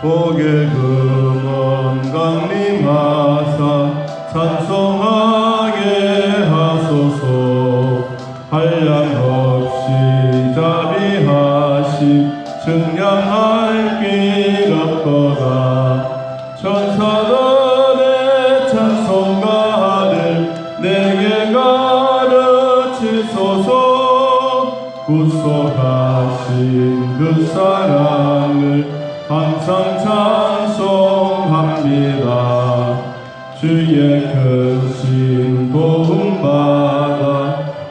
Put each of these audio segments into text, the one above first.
복의 금원 강림하사 찬송하게 하소서. 한량 없이 자비하시 증량할 길 없도다. 천사들의 찬송가를 내게 가르치소서. 구속하신 그 사랑을 항상 찬송합니다. 주의 크신 도움받아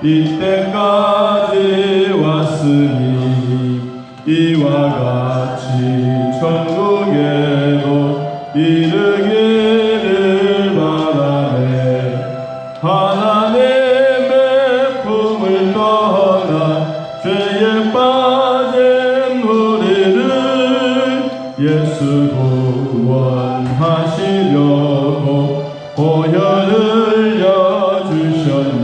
이때까지 왔으니 이와 같이 천국에도 이르기를 바라네. 하나님의 품을 떠나 죄에 빠진 우리를 예수 구원하시려고 보혈을 흘려주셨네.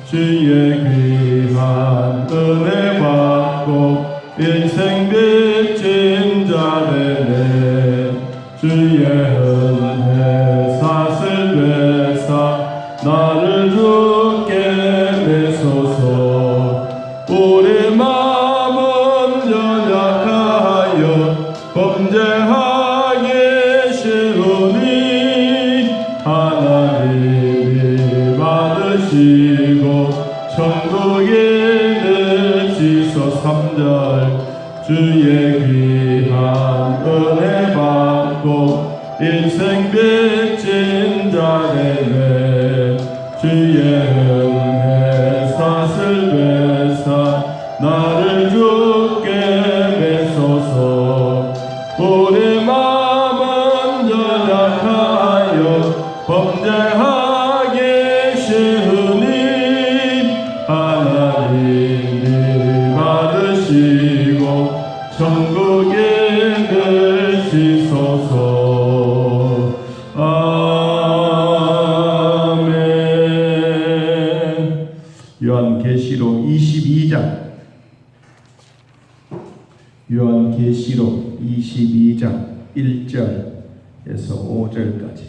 주의 귀한 은혜 받고 인생 빚진 자 되네. 주의 은혜 사슬 되사 나를 주께 내소서. 우리 마음은 연약하여 범죄하기 쉬우니 하나님이 받으시고 천국에 넣으시소. 3절 주의 귀한 은혜 받고 인생 빚진 자 되네. 주의 은혜 사슬 되사 나를 주께 메소서. 우리 마음은 연약하여 범죄하기 쉬우니 하나님이 받으시고 천국에 넣으시소서. 아멘. 요한계시록 22장 요한계시록 22장 1절에서 5절까지.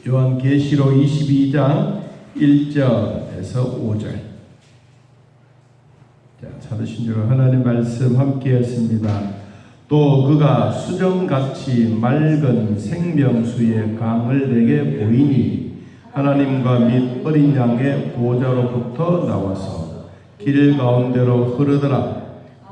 요한계시록 22장 1절에서 5절. 자, 찾으신 줄 하나님 말씀 함께 했습니다. 또 그가 수정같이 맑은 생명수의 강을 내게 보이니 하나님과 및 어린 양의 보좌로부터 나와서 길 가운데로 흐르더라.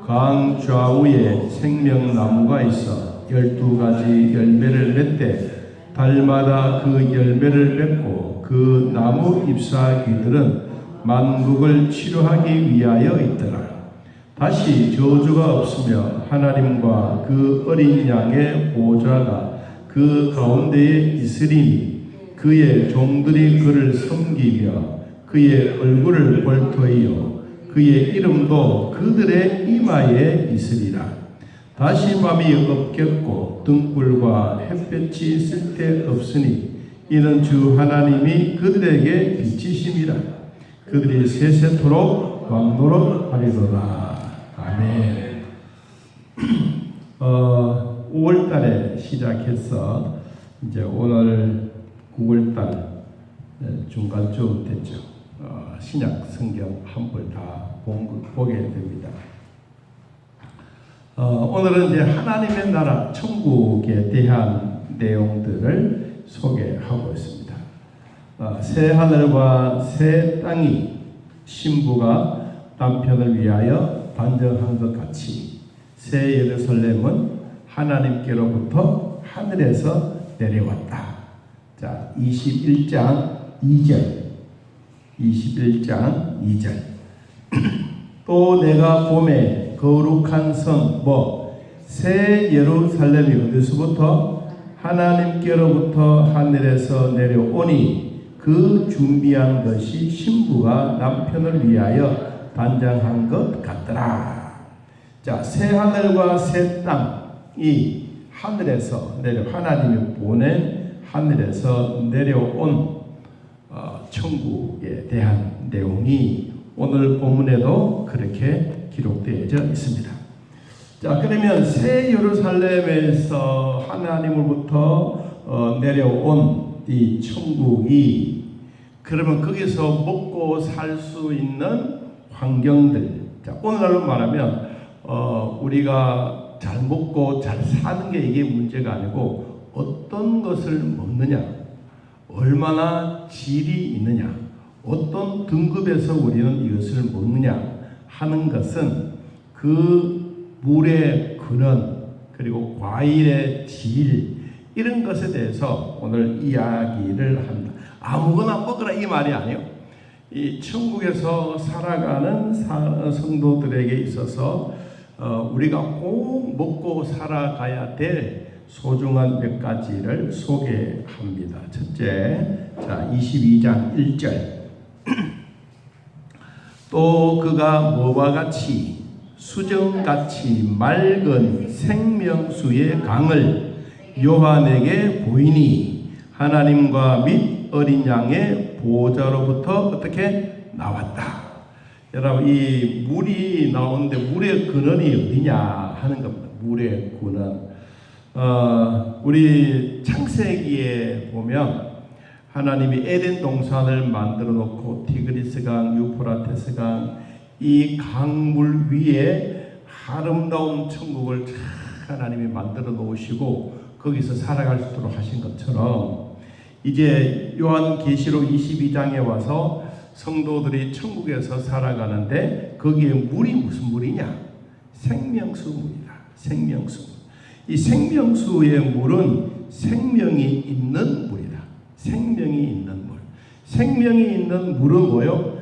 강 좌우에 생명나무가 있어 12가지 열매를 맺되 달마다 그 열매를 맺고 그 나무 잎사귀들은 만국을 치료하기 위하여 있더라. 다시 저주가 없으며 하나님과 그 어린 양의 보좌가 그 가운데에 있으리니 그의 종들이 그를 섬기며 그의 얼굴을 볼 터이요 그의 이름도 그들의 이마에 있으리라. 다시 밤이 없겠고 등불과 햇볕이 쓸데없으니 이는 주 하나님이 그들에게 빛이심이라. 그들이 세세토록 왕노릇하리로다. 아멘. 5월달에 시작해서 이제 오늘 9월달 중간쯤 됐죠. 신약 성경 한 번 다 보게 됩니다. 오늘은 이제 하나님의 나라 천국에 대한 내용들을 소개하고 있습니다. 새 하늘과 새 땅이 신부가 남편을 위하여 단정한 것 같이 새 예루살렘은 하나님께로부터 하늘에서 내려왔다. 자, 21장 2절. 또 내가 봄에 거룩한 성 새 예루살렘이 어디서부터 하나님께로부터 하늘에서 내려오니 그 준비한 것이 신부가 남편을 위하여 단장한 것 같더라. 자, 새 하늘과 새 땅이 하늘에서 하나님이 보낸 하늘에서 내려온 천국에 대한 내용이 오늘 본문에도 그렇게 기록되어져 있습니다. 자, 그러면 새 예루살렘에서 하나님으로부터 내려온 이 천국이, 그러면 거기서 먹고 살 수 있는 환경들, 자, 오늘날로 말하면 우리가 잘 먹고 잘 사는 게 이게 문제가 아니고 어떤 것을 먹느냐, 얼마나 질이 있느냐, 어떤 등급에서 우리는 이것을 먹느냐 하는 것은 그 물의 근원, 그리고 과일의 질, 이런 것에 대해서 오늘 이야기를 합니다. 아무거나 먹으라 이 말이 아니에요. 이 천국에서 살아가는 성도들에게 있어서 우리가 꼭 먹고 살아가야 될 소중한 몇 가지를 소개합니다. 첫째, 자, 22장 1절. 또 그가 뭐와 같이 수정같이 맑은 생명수의 강을 요한에게 보이니 하나님과 및 어린 양의 보호자로부터 어떻게 나왔다. 여러분, 이 물이 나오는데 물의 근원이 어디냐 하는 겁니다. 물의 근원. 우리 창세기에 보면 하나님이 에덴 동산을 만들어 놓고 티그리스강, 유프라테스강, 이 강물 위에 아름다운 천국을 하나님이 만들어 놓으시고 거기서 살아갈 수 있도록 하신 것처럼, 이제 요한계시록 22장에 와서 성도들이 천국에서 살아가는데 거기에 물이 무슨 물이냐? 생명수 물이다. 생명수. 이 생명수의 물은 생명이 있는 물이다. 생명이 있는 물. 생명이 있는 물은 뭐요?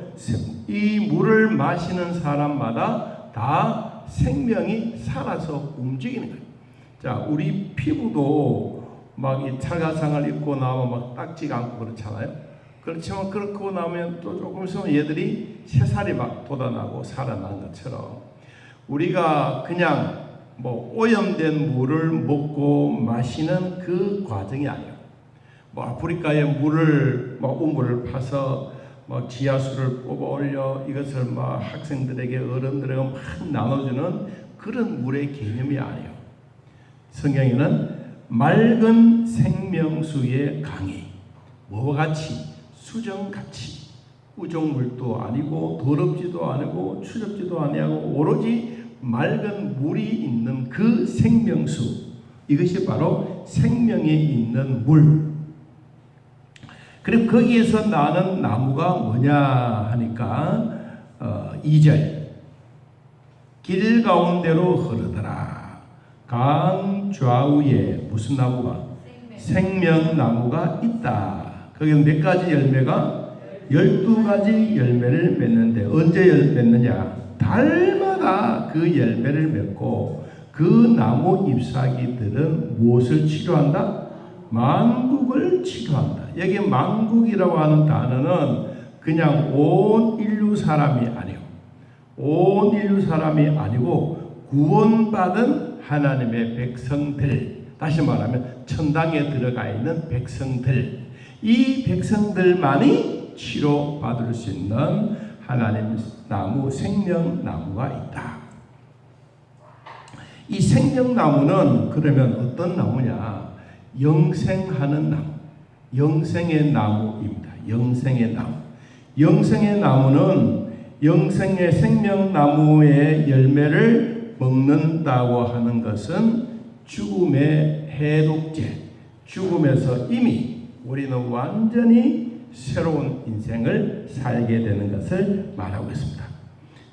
이 물을 마시는 사람마다 다 생명이 살아서 움직이는 거예요. 자, 우리 피부도 막 이 찰가상을 입고 나면 막 딱지가 않고 그렇잖아요. 그렇지만 그렇고 나면 또 조금 있으면 얘들이 새살이 막 돋아나고 살아나는 것처럼 우리가 그냥 뭐 오염된 물을 먹고 마시는 그 과정이 아니에요. 뭐 아프리카의 물을 뭐 우물을 파서 뭐 지하수를 뽑아 올려 이것을 막 학생들에게 어른들에게 막 나눠주는 그런 물의 개념이 아니에요. 성경에는 맑은 생명수의 강이 뭐와 같이 수정같이, 우정물도 아니고 더럽지도 아니고 추접지도 아니하고 오로지 맑은 물이 있는 그 생명수, 이것이 바로 생명이 있는 물. 그리고 거기에서 나는 나무가 뭐냐 하니까 2절, 길 가운데로 흐르더라. 강 좌우에 무슨 나무가? 생명나무가 있다. 거기는 몇 가지 열매가? 12가지 열매를 맺는데 언제 맺느냐? 달마다 그 열매를 맺고 그 나무 잎사귀들은 무엇을 치료한다? 만국을 치료한다. 여기 만국이라고 하는 단어는 그냥 온 인류 사람이 아니에요. 온 인류 사람이 아니고 구원받은 하나님의 백성들, 다시 말하면 천당에 들어가 있는 백성들, 이 백성들만이 치료받을 수 있는 하나님 나무, 생명나무가 있다. 이 생명나무는 그러면 어떤 나무냐? 영생하는 나무, 영생의 나무입니다. 영생의 나무. 영생의 나무는 영생의 생명나무의 열매를 먹는다고 하는 것은 죽음의 해독제, 죽음에서 이미 우리는 완전히 새로운 인생을 살게 되는 것을 말하고 있습니다.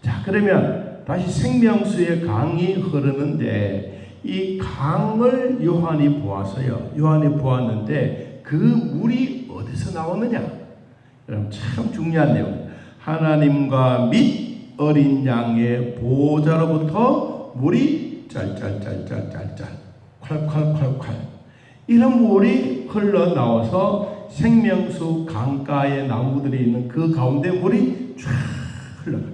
자, 그러면 다시 생명수의 강이 흐르는데 이 강을 요한이 보았어요. 요한이 보았는데 그 물이 어디서 나오느냐? 여러분, 참 중요한 내용. 하나님과 및 어린 양의 보호자로부터 물이 짤짤짤짤짤짤, 콸콸콸콸, 이런 물이 흘러나와서 생명수 강가의 나무들이 있는 그 가운데 물이 쫙 흘러가요.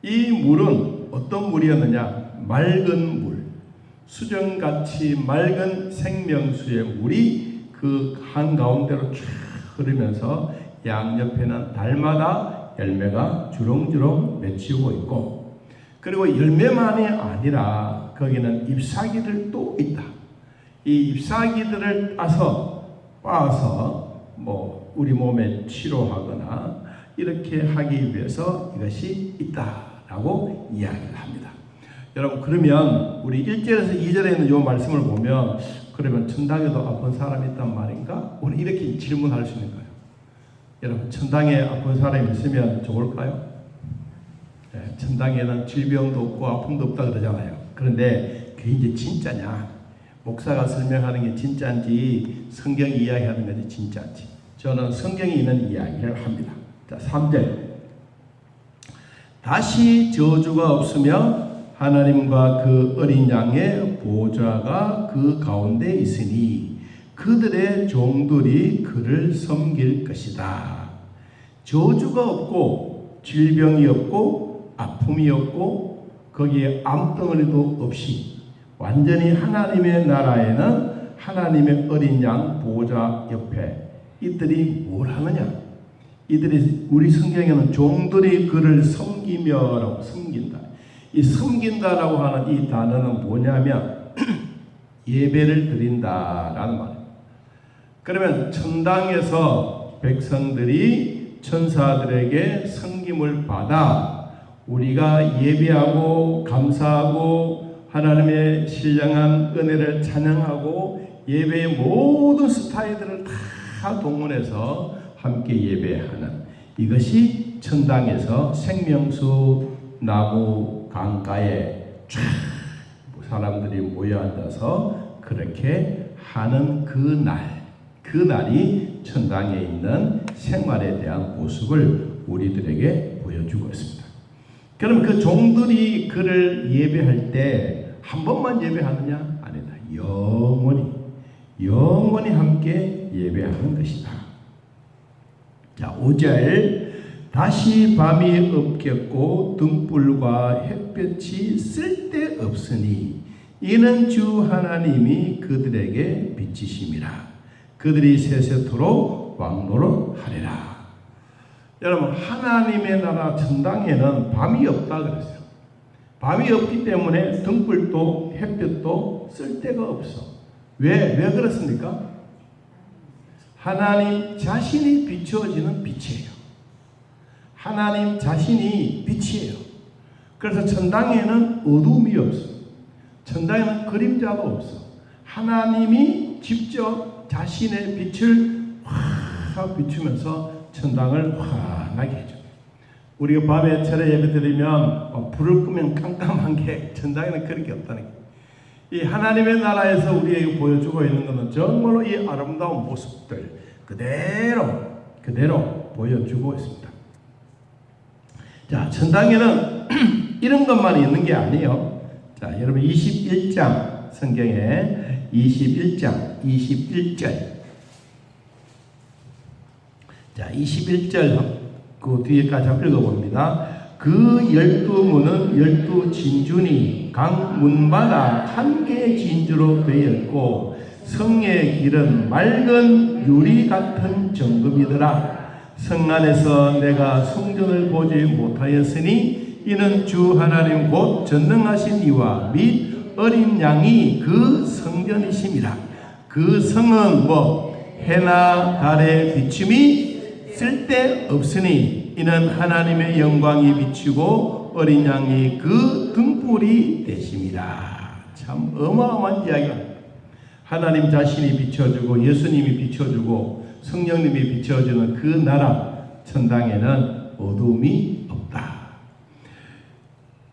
이 물은 어떤 물이었느냐? 맑은 물, 수정같이 맑은 생명수의 물이 그 한가운데로 쫙 흐르면서 양옆에는 달마다 열매가 주렁주렁 맺히고 있고, 그리고 열매만이 아니라 거기는 잎사귀들도 있다. 이 잎사귀들을 빻아서 우리 몸에 치료하거나 이렇게 하기 위해서 이것이 있다라고 이야기를 합니다. 여러분, 그러면 우리 1절에서 2절에 있는 이 말씀을 보면, 그러면 천당에도 아픈 사람이 있단 말인가? 우리 이렇게 질문할 수 있는 거예요. 여러분, 천당에 아픈 사람이 있으면 좋을까요? 네, 천당에는 질병도 없고 아픔도 없다 그러잖아요. 그런데 그게 이제 진짜냐? 목사가 설명하는 게 진짜인지 성경이 이야기하는 것이 진짜인지, 저는 성경이 있는 이야기를 합니다. 자, 3절. 다시 저주가 없으며 하나님과 그 어린 양의 보좌가 그 가운데 있으니 그들의 종들이 그를 섬길 것이다. 저주가 없고 질병이 없고 아픔이 없고 거기에 암덩어리도 없이 완전히 하나님의 나라에는 하나님의 어린 양 보좌 옆에 이들이 뭘 하느냐? 이들이, 우리 성경에는 종들이 그를 섬기며라고, 섬긴다. 이 섬긴다라고 하는 이 단어는 뭐냐면 예배를 드린다라는 말이에요. 그러면 천당에서 백성들이 천사들에게 섬김을 받아 우리가 예배하고 감사하고 하나님의 신령한 은혜를 찬양하고 예배의 모든 스타일들을 다 동원해서 함께 예배하는, 이것이 천당에서 생명수 나무 강가에 쫙 사람들이 모여 앉아서 그렇게 하는 그 날이 천당에 있는 생활에 대한 모습을 우리들에게 보여주고 있습니다. 그럼 그 종들이 그를 예배할 때 한 번만 예배하느냐? 아니다. 영원히 함께 예배하는 것이다. 자, 5절. 다시 밤이 없겠고 등불과 햇볕이 쓸데없으니 이는 주 하나님이 그들에게 빛이심이라. 그들이 세세토록 왕노릇하리라. 여러분, 하나님의 나라 천당에는 밤이 없다 그랬어요. 밤이 없기 때문에 등불도 햇볕도 쓸데가 없어. 왜 그렇습니까? 하나님 자신이 비추어지는 빛이에요. 하나님 자신이 빛이에요. 그래서 천당에는 어둠이 없어. 천당에는 그림자도 없어. 하나님이 직접 자신의 빛을 확 비추면서 천당을 환하게 해줘. 우리가 밤에 철에 예배 드리면 불을 끄면 깜깜한 게 천당에는 그런 게 없다는 거예요. 이 하나님의 나라에서 우리에게 보여주고 있는 것은 정말로 이 아름다운 모습들 그대로 보여주고 있습니다. 자, 천당에는 이런 것만 있는 게 아니에요. 자, 여러분 21장 성경에 21절. 자, 21절 그 뒤에까지 한번 읽어봅니다. 그 12문은 12진주니 각 문마다 한 개의 진주로 되어 있고 성의 길은 맑은 유리 같은 정금이더라. 성 안에서 내가 성전을 보지 못하였으니 이는 주 하나님 곧 전능하신 이와 및 어린 양이 그 성전이심이라. 그 성은 해나 달의 비춤이 쓸데없으니 이는 하나님의 영광이 비추고 어린 양이 그 등불이 되심이라. 참 어마어마한 이야기가, 하나님 자신이 비춰주고 예수님이 비춰주고 성령님이 비춰주는 그 나라 천당에는 어둠이 없다.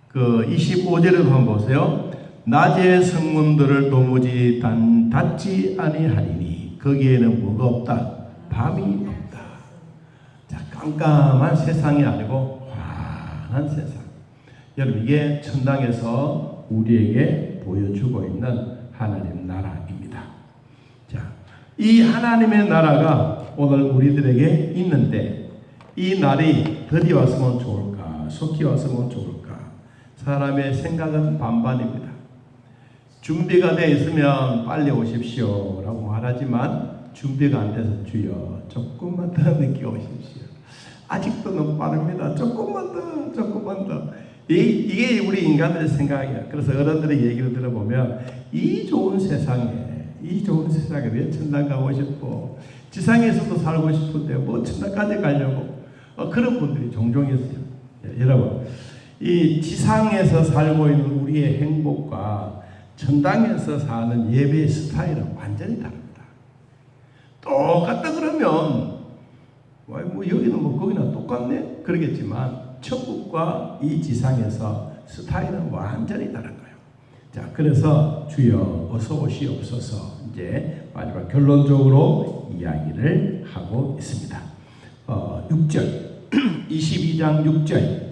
그 25절에도 한번 보세요. 낮의 성문들을 도무지 닫지 아니하리니 거기에는 뭐가 없다? 밤이 없다. 자, 깜깜한 세상이 아니고 환한 세상. 여러분, 이게 천당에서 우리에게 보여주고 있는 하나님 나라입니다. 자, 이 하나님의 나라가 오늘 우리들에게 있는데 이 날이 더디 왔으면 좋을까, 속히 왔으면 좋을까? 사람의 생각은 반반입니다. 준비가 되어 있으면 빨리 오십시오 라고 말하지만 준비가 안 돼서 주여 조금만 더 늦게 오십시오. 아직도 너무 빠릅니다. 조금만 더. 이게 우리 인간들의 생각이야. 그래서 어른들의 얘기를 들어보면 이 좋은 세상에 왜 천당 가고 싶어? 지상에서도 살고 싶은데 뭐 천당까지 가려고? 그런 분들이 종종 있어요. 여러분, 이 지상에서 살고 있는 우리의 행복과 천당에서 사는 예배의 스타일은 완전히 다릅니다. 똑같다 그러면 뭐 여기는 뭐 거기나 똑같네 그러겠지만 천국과 이 지상에서 스타일은 완전히 다른 거예요. 자, 그래서 주여 어서 오시옵소서 이제 마지막 결론적으로 이야기를 하고 있습니다. 6절 22장 6절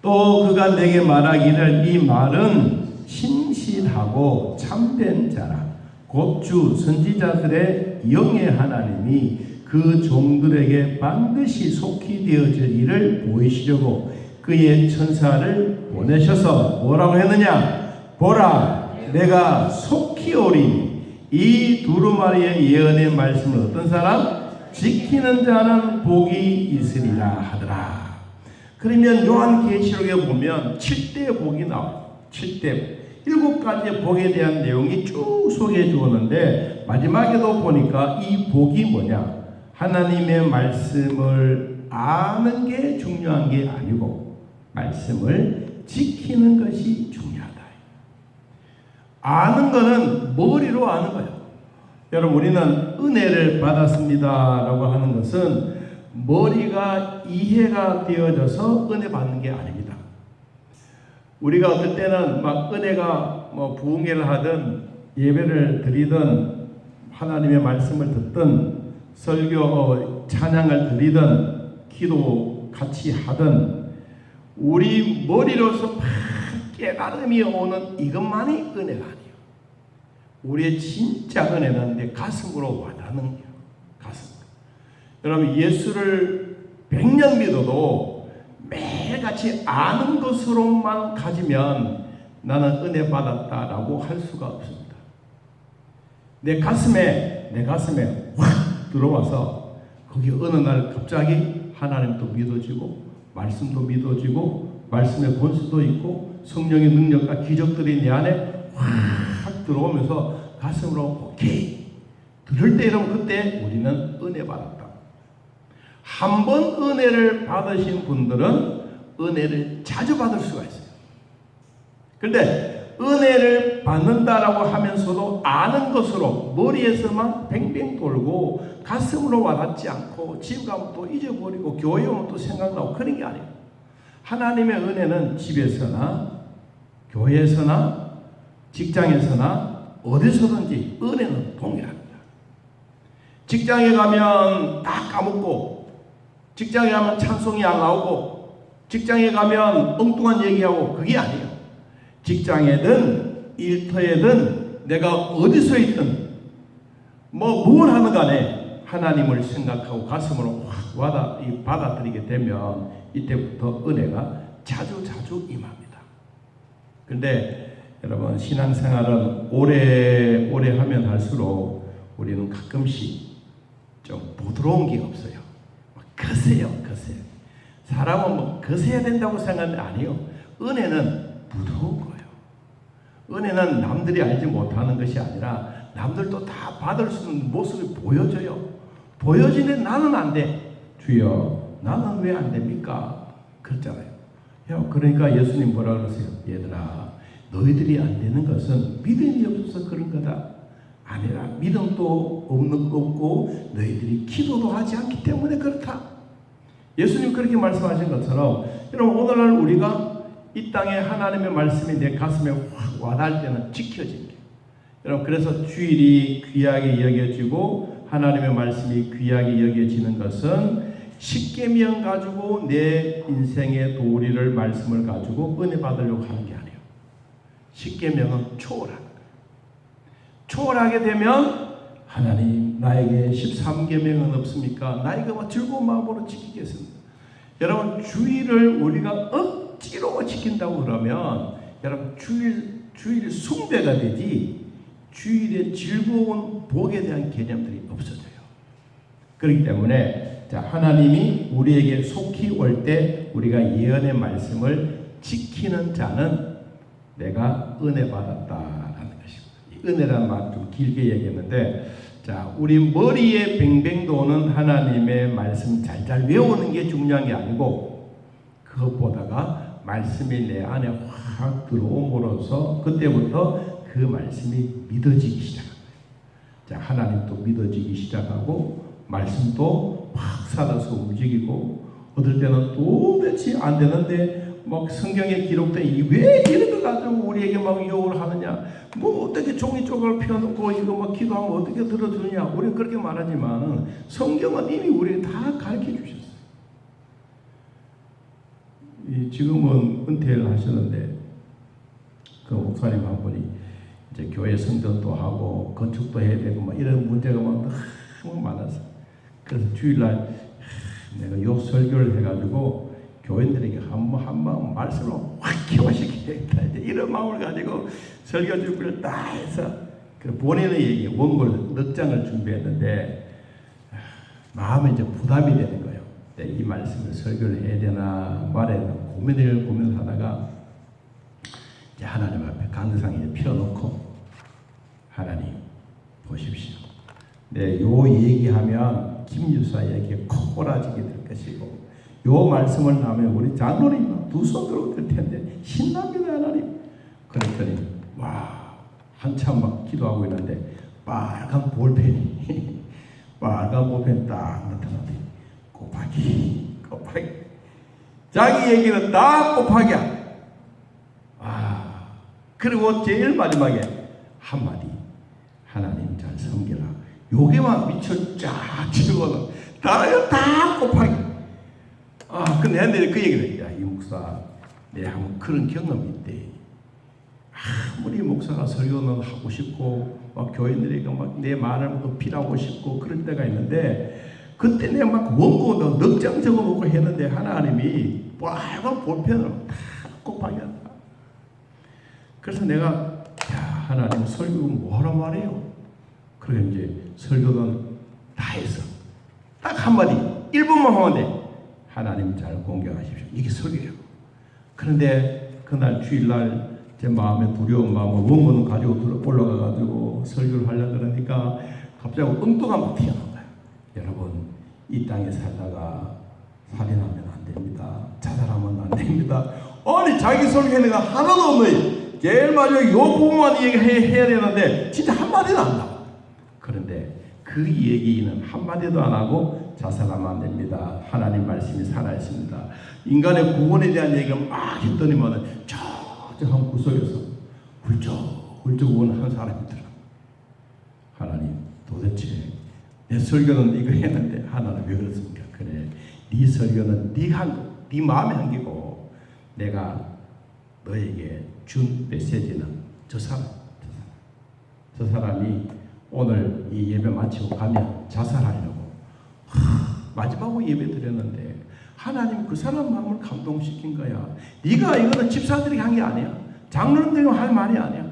또 그가 내게 말하기를 이 말은 신실하고 참된 자라 곧 주 선지자들의 영의 하나님이 그 종들에게 반드시 속히 되어질 일을 보이시려고 그의 천사를 보내셔서 뭐라고 했느냐? 보라, 내가 속히 오리니 이 두루마리의 예언의 말씀을 어떤 사람? 지키는 자는 복이 있으리라 하더라. 그러면 요한계시록에 보면 7대의 복이 나와요. 7대 7가지의 복에 대한 내용이 쭉 소개해 주었는데 마지막에도 보니까 이 복이 뭐냐? 하나님의 말씀을 아는 게 중요한 게 아니고 말씀을 지키는 것이 중요하다. 아는 거는 머리로 아는 거예요. 여러분, 우리는 은혜를 받았습니다라고 하는 것은 머리가 이해가 되어져서 은혜 받는 게 아닙니다. 우리가 어떨 때는 막 은혜가 뭐 부흥회를 하든 예배를 드리든 하나님의 말씀을 듣든 설교 찬양을 드리든 기도 같이 하든 우리 머리로서 막 깨달음이 오는 이것만이 은혜가 아니에요. 우리의 진짜 은혜는 내 가슴으로 와닿는 거예요. 가슴. 여러분, 예수를 100년 믿어도 매일같이 아는 것으로만 가지면 나는 은혜 받았다라고 할 수가 없습니다. 내 가슴에 확 들어와서 거기 어느 날 갑자기 하나님도 믿어지고 말씀도 믿어지고 말씀의 권수도 있고 성령의 능력과 기적들이 내 안에 확 들어오면서 가슴으로 오케이 들을 때 이러면 그때 우리는 은혜 받았다. 한 번 은혜를 받으신 분들은 은혜를 자주 받을 수가 있어요. 그런데 은혜를 받는다라고 하면서도 아는 것으로 머리에서만 뱅뱅 돌고 가슴으로 와닿지 않고 집 가면 또 잊어버리고 교회 오면 또 생각나고 그런 게 아니에요. 하나님의 은혜는 집에서나 교회에서나 직장에서나 어디서든지 은혜는 동일합니다. 직장에 가면 다 까먹고 직장에 가면 찬송이 안 나오고 직장에 가면 엉뚱한 얘기하고 그게 아니에요. 직장에든 일터에든 내가 어디서 있든 뭘 하는 간에 하나님을 생각하고 가슴으로 확 받아들이게 되면 이때부터 은혜가 자주 임합니다. 그런데 여러분, 신앙생활은 오래 하면 할수록 우리는 가끔씩 좀 부드러운 게 없어요. 거세요. 사람은 뭐 거세야 된다고 생각하는 게 아니에요. 은혜는 부드러운 거예요. 은혜는 남들이 알지 못하는 것이 아니라 남들도 다 받을 수 있는 모습을 보여줘요. 보여지는데 나는 안 돼. 주여, 나는 왜 안 됩니까? 그렇잖아요. 그러니까 예수님 뭐라 그러세요? 얘들아, 너희들이 안 되는 것은 믿음이 없어서 그런 거다. 아니라 믿음도 없고 너희들이 기도도 하지 않기 때문에 그렇다. 예수님 그렇게 말씀하신 것처럼 여러분, 오늘날 우리가 이 땅에 하나님의 말씀이 내 가슴에 확 와닿을 때는 지켜진 게 여러분, 그래서 주일이 귀하게 여겨지고 하나님의 말씀이 귀하게 여겨지는 것은 십계명 가지고 내 인생의 도리를 말씀을 가지고 은혜 받으려고 하는 게 아니에요. 십계명은 초월하는 초월하게 되면 하나님, 나에게 13계명은 없습니까? 나에게 즐거운 마음으로 지키겠습니다. 여러분, 주일을 우리가 억지로 지킨다고 그러면 여러분, 주일 숭배가 되지 주일의 즐거운 복에 대한 개념들이 없어져요. 그렇기 때문에 자, 하나님이 우리에게 속히 올 때 우리가 예언의 말씀을 지키는 자는 내가 은혜 받았다라는 것입니다. 은혜라는 말 좀 길게 얘기했는데, 자, 우리 머리에 뱅뱅 도는 하나님의 말씀 잘 외우는 게 중요한 게 아니고, 그것보다가 말씀이 내 안에 확 들어옴으로써 그때부터 그 말씀이 믿어지기 시작합니다. 자, 하나님도 믿어지기 시작하고 말씀도 확 살아서 움직이고, 어떨 때는 도대체 안 되는데 막 성경에 기록된 왜 이런 거 가지고 우리에게 막 유혹을 하느냐, 뭐 어떻게 종이 조각을 펴놓고 이거 막 기도하면 어떻게 들어주느냐, 우리는 그렇게 말하지만 성경은 이미 우리에게 다 가르쳐 주셨어요. 지금은 은퇴를 하셨는데 그 목사님 한 분이 이제 교회 성전도 하고 건축도 해야 되고 막 이런 문제가 막 너무 많아서, 그래서 주일날 내가 요 설교를 해가지고 교인들에게 한번 말씀을 확 기화시키겠다, 이런 마음을 가지고 설교 준비를 다 해서 본인의 얘기 원고를 넉 장을 준비했는데 마음에 이제 부담이 되는 거예요. 이 말씀을 설교를 해야 되나 말해야 되나 고민을 하다가 이제 하나님 앞에 강대상에 펴놓고, 하나님 보십시오, 요 얘기하면 김유사에게 코골아지게 될 것이고, 요 말씀을 하면 우리 장로님 두 손 들어 들 텐데 신납니다 하나님. 그랬더니 와, 한참 막 기도하고 있는데 빨간 볼펜이 빨간 볼펜 딱 나타나더니 곱하기 자기 얘기는 다 곱하기야. 그리고 제일 마지막에 한마디, 하나님 잘 섬겨라, 요게만 미쳐 쫙 치고는 다 곱하기. 근데 내가 그 얘기를 해. 야, 이 목사, 내가 한번 그런 경험이 있대. 아무리 목사가 설교는 하고 싶고 막 교인들에게 막 내 말을 어필하고 싶고 그럴 때가 있는데, 그때 내가 막 원고 넉 장 적어놓고 했는데 하나님이 빨간 볼펜으로 다 곱하기 한다. 그래서 내가, 야, 하나님 설교는 뭐하라 말해요? 그래 이제 설교는 다 했어. 딱 한마디 1분만 하면 돼. 하나님 잘 공경하십시오. 이게 설교예요. 그런데 그날 주일날 제 마음에 두려운 마음을 원고는 가지고 올라가가지고 설교를 하려고 그러니까 갑자기 엉뚱한 막 튀어나온 거야. 여러분, 이 땅에 살다가 살인하면 안 됩니다. 자살하면 안 됩니다. 아니, 자기 설교하는 거 하나도 없네. 제일 마지막에 요 부분만 얘기해야 되는데 진짜 한마디도 안 나와. 그런데 그 얘기는 한마디도 안 하고 자살하면 안 됩니다. 하나님 말씀이 살아있습니다. 인간의 구원에 대한 얘기를 막 했더니만은 한 구석에서 훌쩍 우는 한 사람이 들어. 하나님, 도대체 내 설교는 네가 했는데 하나님 왜 그렇습니까? 그래, 네 설교는 네 마음에 한 게고, 내가 너에게 준 메시지는 저 사람이 오늘 이 예배 마치고 가면 자살하려고 마지막으로 예배 드렸는데 하나님 그 사람 마음을 감동시킨 거야. 네가 이거는 집사들이 한 게 아니야. 장로님들이 할 말이 아니야.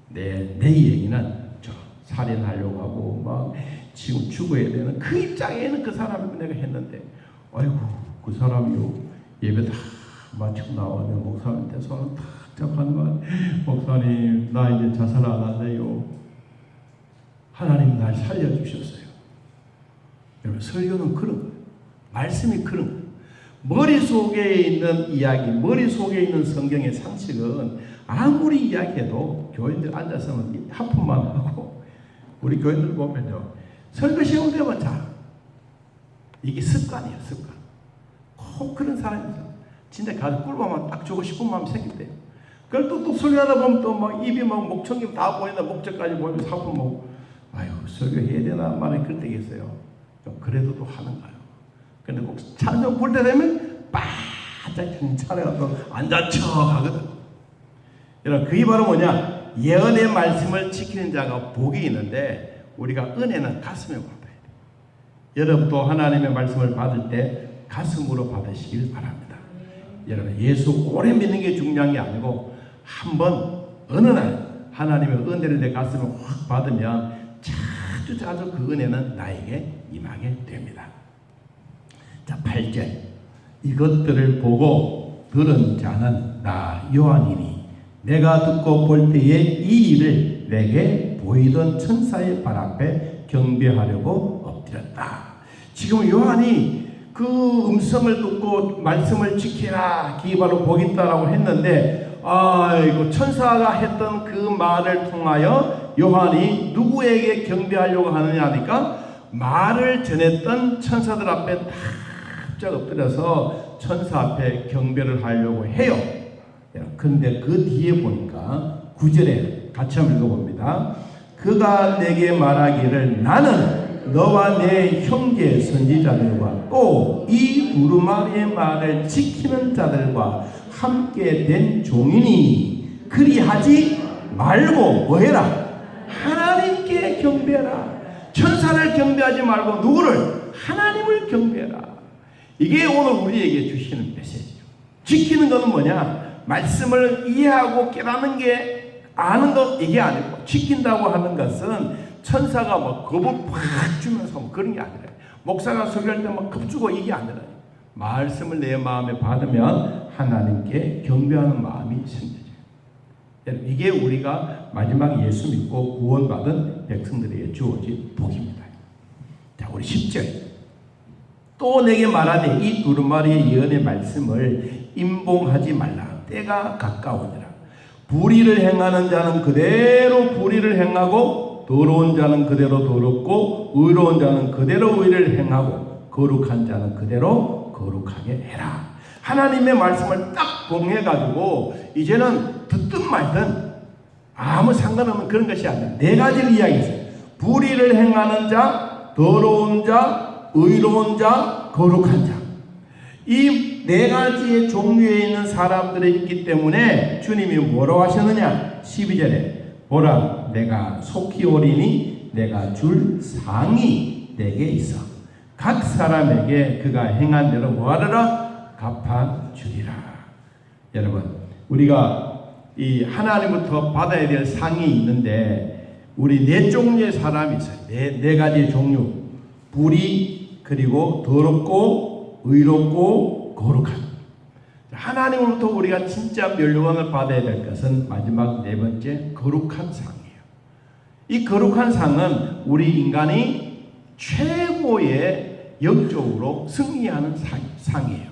내 얘기는 저 살인하려고 하고 막 지금 죽어야 되는 그 입장에는 그 사람을 내가 했는데, 아이고 그 사람이요 예배 다 마치고 나와서 목사님한테 손을 탁 잡한 말, 목사님 나 이제 자살 안 할래요. 하나님 날 살려주셨어요. 여러분, 설교는 그런 거예요. 말씀이 그런 거예요. 머릿속에 있는 이야기, 머릿속에 있는 성경의 상식은 아무리 이야기해도 교인들 앉아서는 하품만 하고, 우리 교인들 보면요, 설교 시험 되면 자, 이게 습관이에요, 습관. 꼭 그런 사람이 있어. 진짜 가서 꿀밤만 딱 주고 싶은 마음 생긴대요. 그걸 또 설교하다 보면 또 막 입이 막 목청기 다 보인다, 목적까지 보이면서 하품 먹고, 아유, 설교해야 되나 말은 그럴 때가 있어요. 그래도 또 하는 거예요. 근데 꼭 찬송 볼 때 되면 바짝 괜찮아가 또 앉아 쳐 하거든. 여러분, 그게 바로 뭐냐? 예언의 말씀을 지키는 자가 복이 있는데, 우리가 은혜는 가슴에 받아야 돼. 여러분도 하나님의 말씀을 받을 때 가슴으로 받으시길 바랍니다. 여러분, 예수 오래 믿는 게 중요한 게 아니고, 한번 어느 날 하나님의 은혜를 내 가슴에 확 받으면 자주 그 은혜는 나에게 임하게 됩니다. 자, 8절. 이것들을 보고 들은 자는 나 요한이니 내가 듣고 볼 때에 이 일을 내게 보이던 천사의 발 앞에 경배하려고 엎드렸다. 지금 요한이 그 음성을 듣고 말씀을 지키라 기바로 보겠다라고 했는데, 이거 천사가 했던 그 말을 통하여 요한이 누구에게 경배하려고 하느냐 하니까 말을 전했던 천사들 앞에 탁 엎드려서 천사 앞에 경배를 하려고 해요. 그런데 그 뒤에 보니까 9절에 같이 한번 읽어봅니다. 그가 내게 말하기를 나는 너와 내 형제 선지자들과 또 이 두루마리의 말을 지키는 자들과 함께 된 종이니 그리하지 말고 뭐해라? 하나님께 경배하라. 천사를 경배하지 말고 누구를? 하나님을 경배하라. 이게 오늘 우리에게 주시는 메시지죠. 지키는 것은 뭐냐? 말씀을 이해하고 깨닫는 게 아는 것 이게 아니고, 지킨다고 하는 것은 천사가 뭐 겁을 팍 주면서 뭐 그런 게 아니라, 목사가 설교할 때 막 겁주고 이게 아니라, 말씀을 내 마음에 받으면 하나님께 경배하는 마음이 생겨져요. 여러분, 이게 우리가 마지막 예수 믿고 구원받은 백성들에게 주어진 복입니다. 자, 우리 10절. 또 내게 말하되 이 두루마리의 예언의 말씀을 임봉하지 말라. 때가 가까우니라. 불의를 행하는 자는 그대로 불의를 행하고 더러운 자는 그대로 더럽고 의로운 자는 그대로 의를 행하고 거룩한 자는 그대로 거룩하게 해라. 하나님의 말씀을 딱 봉해가지고 이제는 듣든 말든 아무 상관없는 그런 것이 아니라 네 가지를 이야기했어요. 불의를 행하는 자, 더러운 자, 의로운 자, 거룩한 자. 이 네 가지의 종류에 있는 사람들이 있기 때문에 주님이 뭐라고 하셨느냐? 12절에 보라 내가 속히 오리니 내가 줄 상이 내게 있어 각 사람에게 그가 행한 대로 뭐하리라? 갚아주리라. 여러분, 우리가 이 하나님부터 받아야 될 상이 있는데 우리 네 종류의 사람이 있어요. 네 가지 종류. 불의, 그리고 더럽고 의롭고 거룩한. 하나님으로부터 우리가 진짜 멸류관을 받아야 될 것은 마지막 네 번째 거룩한 상이에요. 이 거룩한 상은 우리 인간이 최고의 영적으로 승리하는 상이에요.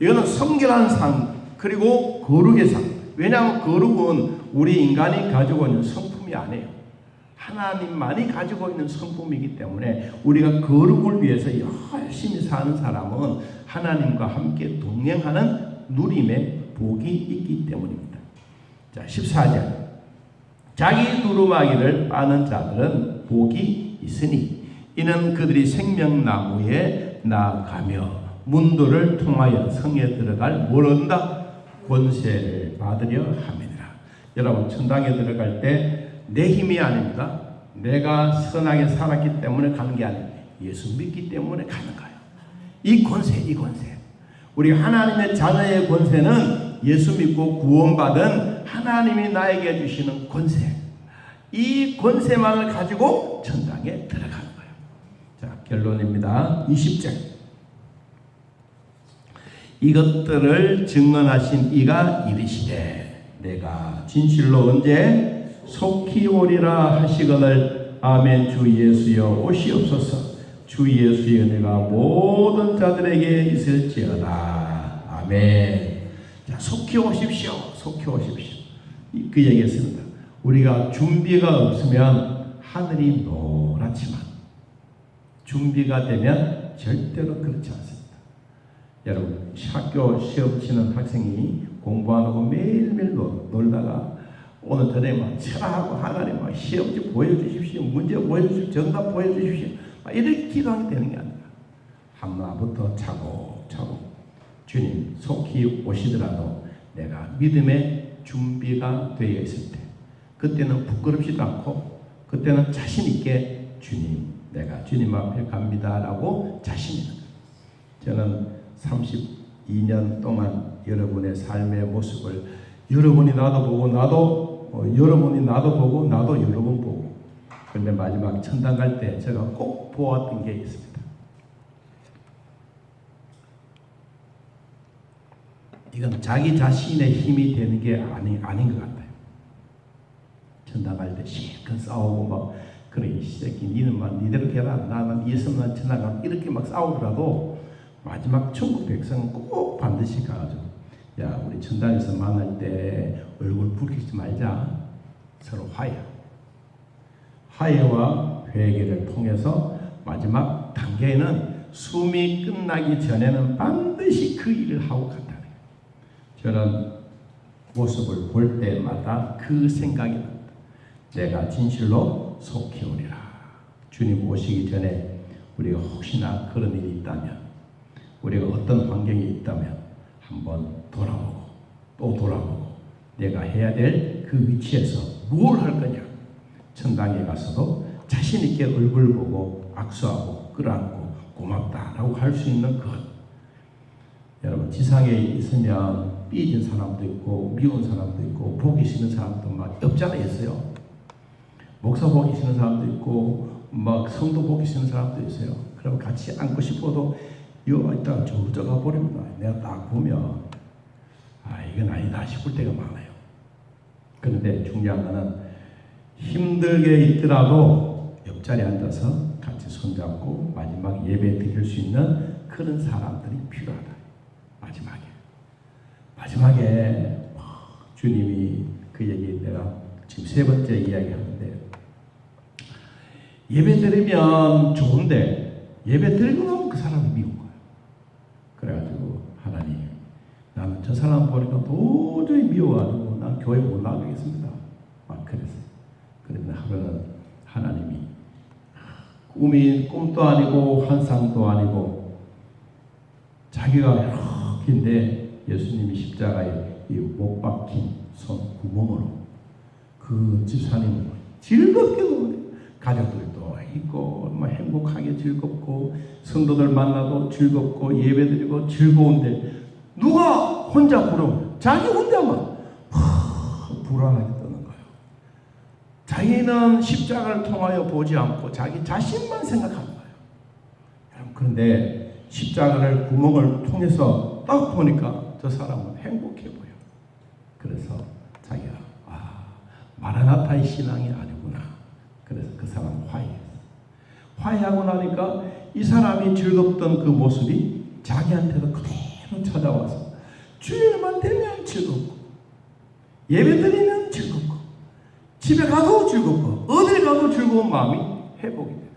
이거는 성결한 상, 그리고 거룩의 상. 왜냐하면 거룩은 우리 인간이 가지고 있는 성품이 아니에요. 하나님만이 가지고 있는 성품이기 때문에 우리가 거룩을 위해서 열심히 사는 사람은 하나님과 함께 동행하는 누림의 복이 있기 때문입니다. 자, 14절. 자기 두루마기를 빠는 자들은 복이 있으니 이는 그들이 생명나무에 나아가며 문도를 통하여 성에 들어갈 뭘 얻는다? 권세를 받으려 함이니라. 여러분, 천당에 들어갈 때 내 힘이 아닙니다. 내가 선하게 살았기 때문에 가는 게 아니에요. 예수 믿기 때문에 가는 거예요. 이 권세. 우리 하나님의 자녀의 권세는 예수 믿고 구원받은 하나님이 나에게 주시는 권세. 이 권세만을 가지고 천당에 들어가는 거예요. 자, 결론입니다. 20절. 이것들을 증언하신 이가 이르시되 내가 진실로 언제 속히 오리라 하시거늘 아멘. 주 예수여 오시옵소서. 주 예수의 은혜가 모든 자들에게 있을지어다. 아멘. 자, 속히 오십시오. 속히 오십시오. 그 얘기했습니다. 우리가 준비가 없으면 하늘이 노랗지만 준비가 되면 절대로 그렇지 않습니다. 여러분, 학교 시험 치는 학생이 공부 안 하고 매일매일 놀다가 오늘 저녁에 철학하고 하나님 시험지 보여주십시오. 문제 보여주십시오. 정답 보여주십시오. 이렇게 기도하게 되는 게 아니라 하나부터 차곡차곡 주님 속히 오시더라도 내가 믿음의 준비가 되어 있을 때 그때는 부끄럽지도 않고 그때는 자신 있게 주님 내가 주님 앞에 갑니다라고 자신 있는 거예요. 저는 32년 동안 여러분의 삶의 모습을 여러분이 나도 보고 여러분이 나도 보고 나도 여러분 보고 그런데 마지막 천당 갈 때 제가 꼭 보았던 게 있습니다. 이건 자기 자신의 힘이 되는 게 아닌 것 같아요. 천당 갈 때 실컷 싸우고 막 그래 이 새끼 니는 막 니대로 해라 나는 니 있으면 천당 가 이렇게 막 싸우더라도 마지막 천국 백성은 꼭 반드시 가가지고 야 우리 천당에서 만날 때 얼굴 붉히지 말자. 서로 화해와 회개를 통해서 마지막 단계에는 숨이 끝나기 전에는 반드시 그 일을 하고 간다는 거예요. 저는 모습을 볼 때마다 그 생각이 납니다. 내가 진실로 속히 오리라. 주님 오시기 전에 우리가 혹시나 그런 일이 있다면, 우리가 어떤 환경이 있다면 한번 돌아보고 또 돌아보고 내가 해야 될 그 위치에서 뭘 할 거냐. 천당에 가서도 자신 있게 얼굴 보고 악수하고 끌어안고 고맙다라고 할 수 있는 것. 여러분 지상에 있으면 삐진 사람도 있고 미운 사람도 있고 보기 싫은 사람도 막 없잖아요. 있어요. 목사 보기 싫은 사람도 있고 막 성도 보기 싫은 사람도 있어요. 그럼 같이 앉고 싶어도 이따가 저가 버립니다. 내가 딱 보면 이건 아니다 싶을 때가 많아요. 그런데 중요한 거는 힘들게 있더라도 옆자리에 앉아서 같이 손잡고 마지막 예배 드릴 수 있는 그런 사람들이 필요하다. 마지막에 주님이 그 얘기 내가 지금 세 번째 이야기 하는데 예배 드리면 좋은데 예배 드리고 나면 그 사람이 미운 거예요. 그래가지고 하나님 나는 저 사람 보니까 도저히 미워가지고 난 교회 못 나가겠습니다. 막 그랬어요. 그런데 하루는 하나님이 꿈도 아니고 환상도 아니고 자기가 이렇게인데 예수님이 십자가에 못 박힌 손 구멍으로 그 집사님을 즐겁게 노래 가족들도 있고 행복하게 즐겁고 성도들 만나도 즐겁고 예배드리고 즐거운데 누가 혼자 부러워 자기 혼자만 불안하게 떠는 거예요. 자기는 십자가를 통하여 보지 않고 자기 자신만 생각하는 거예요. 그런데 십자가를 구멍을 통해서 딱 보니까 저 사람은 행복해 보여. 그래서 자기가 마라나타의 신앙이 아니구나. 그래서 그 사람 화해했어. 화해하고 나니까 이 사람이 즐겁던 그 모습이 자기한테도 그대로 찾아와서 주일만 되면 즐겁고 예배드리면 즐겁고 집에 가도 즐겁고 어딜 가도 즐거운 마음이 회복이 됩니다.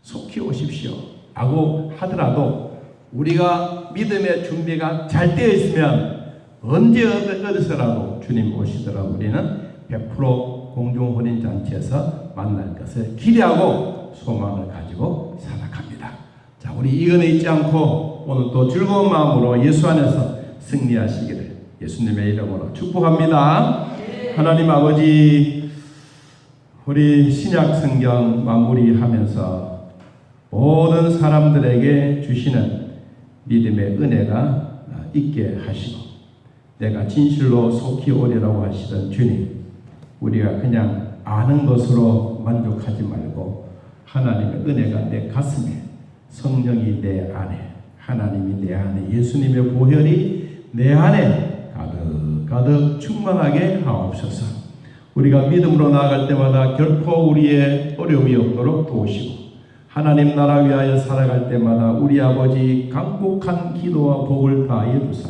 속히 오십시오 라고 하더라도 우리가 믿음의 준비가 잘 되어 있으면 언제 어디서라도 주님 오시더라도 우리는 100% 공중혼인잔치에서 만날 것을 기대하고 소망을 가지고 살아갑니다. 자, 우리 이은혜 잊지 않고 오늘 또 즐거운 마음으로 예수 안에서 승리하시기를 예수님의 이름으로 축복합니다. 하나님 아버지, 우리 신약 성경 마무리하면서 모든 사람들에게 주시는 믿음의 은혜가 있게 하시고 내가 진실로 속히 오리라고 하시던 주님, 우리가 그냥 아는 것으로 만족하지 말고 하나님의 은혜가 내 가슴에, 성령이 내 안에, 하나님이 내 안에, 예수님의 보혈이 내 안에 가득 충만하게 하옵소서. 우리가 믿음으로 나아갈 때마다 결코 우리의 어려움이 없도록 도우시고 하나님 나라 위하여 살아갈 때마다 우리 아버지 강복한 기도와 복을 다하여 주사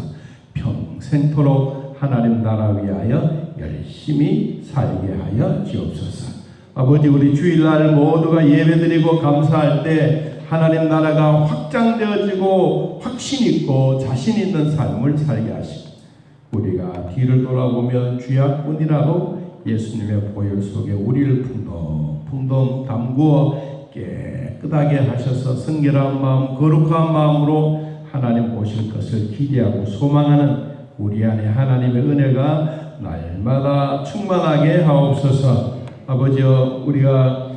평생토록 하나님 나라 위하여 열심히 살게 하여 주옵소서. 아버지, 우리 주일날 모두가 예배드리고 감사할 때 하나님 나라가 확장되어지고 확신 있고 자신 있는 삶을 살게 하시고 우리가 뒤를 돌아보면 죄악뿐이라도 예수님의 보혈 속에 우리를 풍덩 담구어 깨끗하게 하셔서 성결한 마음, 거룩한 마음으로 하나님 오실 것을 기대하고 소망하는 우리 안에 하나님의 은혜가 날마다 충만하게 하옵소서. 아버지여, 우리가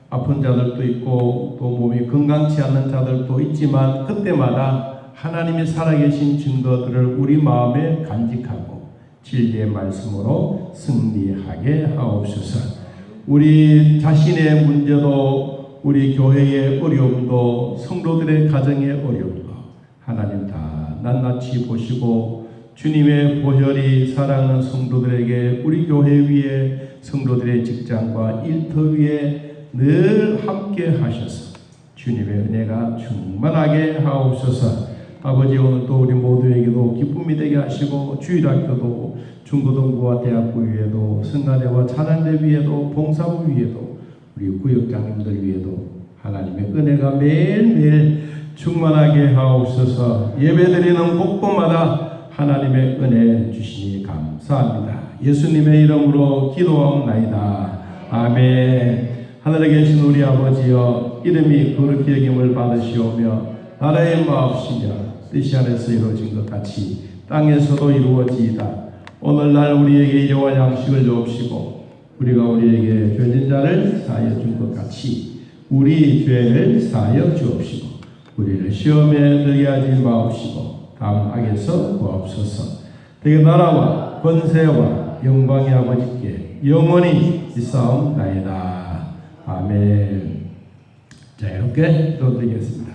아픈 자들도 있고 또 몸이 건강치 않는 자들도 있지만 그때마다 하나님이 살아계신 증거들을 우리 마음에 간직하고 진리의 말씀으로 승리하게 하옵소서. 우리 자신의 문제도 우리 교회의 어려움도 성도들의 가정의 어려움도 하나님 다 낱낱이 보시고 주님의 보혈이 사랑하는 성도들에게 우리 교회 위에 성도들의 직장과 일터 위에 늘 함께 하셔서 주님의 은혜가 충만하게 하옵소서. 아버지, 오늘도 우리 모두에게도 기쁨이 되게 하시고 주일학교도 중고등부와 대학부 위에도 성가대와 찬양대 위에도 봉사부 위에도 우리 구역장님들 위에도 하나님의 은혜가 매일매일 충만하게 하옵소서. 예배드리는 곳곳마다 하나님의 은혜 주시니 감사합니다. 예수님의 이름으로 기도하옵나이다. 아멘. 하늘에 계신 우리 아버지여, 이름이 거룩히 여김을 받으시오며 나라의 마옵시며 뜻이 하늘에서 이루어진 것 같이 땅에서도 이루어지이다. 오늘날 우리에게 일용할 양식을 주옵시고 우리가 우리에게 죄진 자를 사하여 준 것 같이 우리 죄를 사하여 주옵시고 우리를 시험에 들게 하지 마옵시고 다음 악에서 구하옵소서. 대개 나라와 권세와 영광의 아버지께 영원히 있사옵나이다. 아멘. 자, 이렇게 기도드리겠습니다.